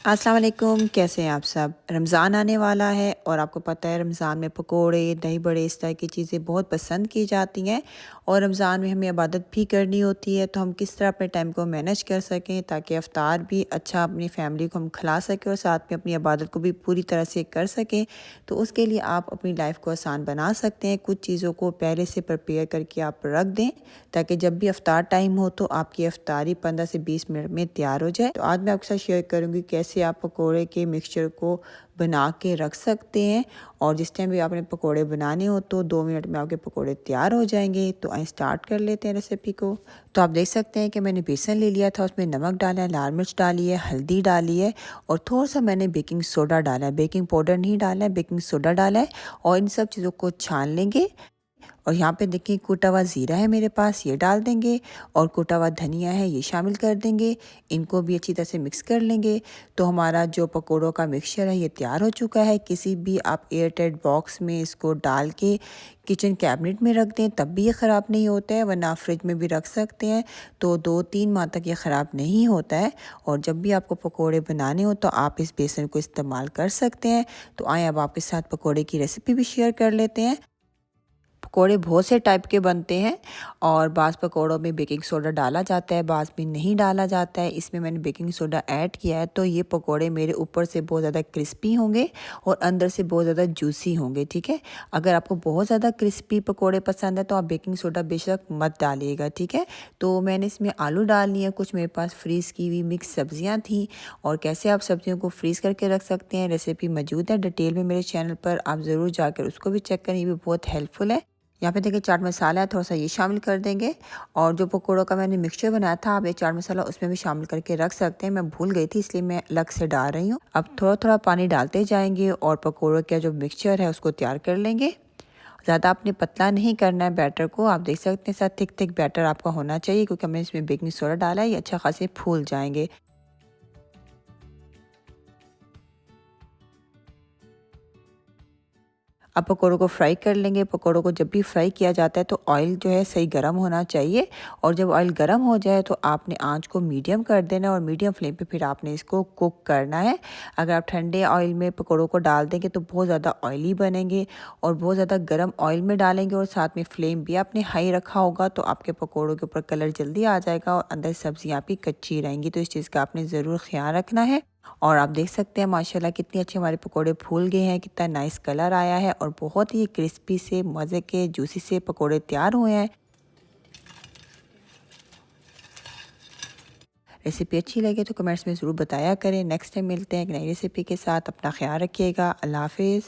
अस्सलाम वालेकुम, कैसे हैं आप सब। रमज़ान आने वाला है और आपको पता है रमज़ान में पकोड़े, दही बड़े इस तरह की चीज़ें बहुत पसंद की जाती हैं। और रमज़ान में हमें इबादत भी करनी होती है, तो हम किस तरह अपने टाइम को मैनेज कर सकें ताकि इफ्तार भी अच्छा अपनी फैमिली को हम खिला सकें और साथ में अपनी इबादत को भी पूरी तरह से कर सकें। तो उसके लिए आप अपनी लाइफ को आसान बना सकते हैं। कुछ चीज़ों को पहले से प्रिपेयर करके आप रख दें ताकि जब भी इफ्तार टाइम हो तो आपकी इफ्तारी 15 से 20 मिनट में तैयार हो जाए। तो आज मैं आपके साथ शेयर करूंगी कैसे आप पकोड़े के मिक्सचर को बना के रख सकते हैं, और जिस टाइम भी आपने पकोड़े बनाने हो तो 2 मिनट में आपके पकोड़े तैयार हो जाएंगे। तो आइए स्टार्ट कर लेते हैं रेसिपी को। तो आप देख सकते हैं कि मैंने बेसन ले लिया था, उसमें नमक डाला है, लाल मिर्च डाली है, हल्दी डाली है और थोड़ा सा मैंने बेकिंग सोडा डाला है। बेकिंग पाउडर नहीं डाला है, बेकिंग सोडा डाला है। और इन सब चीज़ों को छान लेंगे। और यहाँ पे देखिए कूटा हुआ ज़ीरा है मेरे पास, ये डाल देंगे। और कूटा हुआ धनिया है, ये शामिल कर देंगे। इनको भी अच्छी तरह से मिक्स कर लेंगे। तो हमारा जो पकोड़ों का मिक्सचर है ये तैयार हो चुका है। किसी भी आप एयर टाइट बॉक्स में इसको डाल के किचन कैबिनेट में रख दें, तब भी ये ख़राब नहीं होता है, वरना आप फ्रिज में भी रख सकते हैं तो 2-3 माह तक ये ख़राब नहीं होता है। और जब भी आपको पकोड़े बनाने हो तो आप इस बेसन को इस्तेमाल कर सकते हैं। तो आए अब आपके साथ पकोड़े की रेसिपी भी शेयर कर लेते हैं। पकोड़े बहुत से टाइप के बनते हैं और बाज़ पकोड़ों में बेकिंग सोडा डाला जाता है, बाज़ में नहीं डाला जाता है। इसमें मैंने बेकिंग सोडा ऐड किया है तो ये पकोड़े मेरे ऊपर से बहुत ज़्यादा क्रिस्पी होंगे और अंदर से बहुत ज़्यादा जूसी होंगे, ठीक है। अगर आपको बहुत ज़्यादा क्रिस्पी पकोड़े पसंद है तो आप बेकिंग सोडा बेशक मत डालिएगा, ठीक है। तो मैंने इसमें आलू डाल लिए, कुछ मेरे पास फ्रीज़ की हुई मिक्स सब्जियाँ थी। और कैसे आप सब्जियों को फ्रीज़ करके रख सकते हैं, रेसिपी मौजूद है डिटेल में मेरे चैनल पर, आप ज़रूर जाकर उसको भी चेक करें, ये भी बहुत हेल्पफुल है। यहाँ पे देखिए चाट मसाला है, थोड़ा सा ये शामिल कर देंगे। और जो पकोड़ों का मैंने मिक्सचर बनाया था आप ये चाट मसाला उसमें भी शामिल करके रख सकते हैं। मैं भूल गई थी इसलिए मैं अलग से डाल रही हूँ। अब थोड़ा थोड़ा पानी डालते जाएंगे और पकोड़ों का जो मिक्सचर है उसको तैयार कर लेंगे। ज़्यादा आपने पतला नहीं करना है बैटर को, आप देख सकते हैं साथ थिक थिक बैटर आपका होना चाहिए क्योंकि हमने इसमें बेकिंग सोडा डाला है, ये अच्छा खासे फूल जाएंगे। अब पकोड़ों को फ्राई कर लेंगे। पकोड़ों को जब भी फ्राई किया जाता है तो ऑयल जो है सही गर्म होना चाहिए। और जब ऑयल गर्म हो जाए तो आपने आंच को मीडियम कर देना है और मीडियम फ्लेम पे फिर आपने इसको कुक करना है। अगर आप ठंडे ऑयल में पकोड़ों को डाल देंगे तो बहुत ज़्यादा ऑयली बनेंगे, और बहुत ज़्यादा गर्म ऑयल में डालेंगे और साथ में फ्लेम भी आपने हाई रखा होगा तो आपके पकोड़ों के ऊपर कलर जल्दी आ जाएगा और अंदर सब्जियाँ आपकी कच्ची रहेंगी। तो इस चीज़ का आपने ज़रूर ख्याल रखना है। और आप देख सकते हैं माशाल्लाह कितने अच्छे हमारे पकोड़े फूल गए हैं, कितना नाइस कलर आया है और बहुत ही क्रिस्पी से मज़े के जूसी से पकोड़े तैयार हुए हैं। रेसिपी अच्छी लगे तो कमेंट्स में ज़रूर बताया करें। नेक्स्ट टाइम मिलते हैं एक नई रेसिपी के साथ। अपना ख्याल रखिएगा। अल्लाह हाफिज़।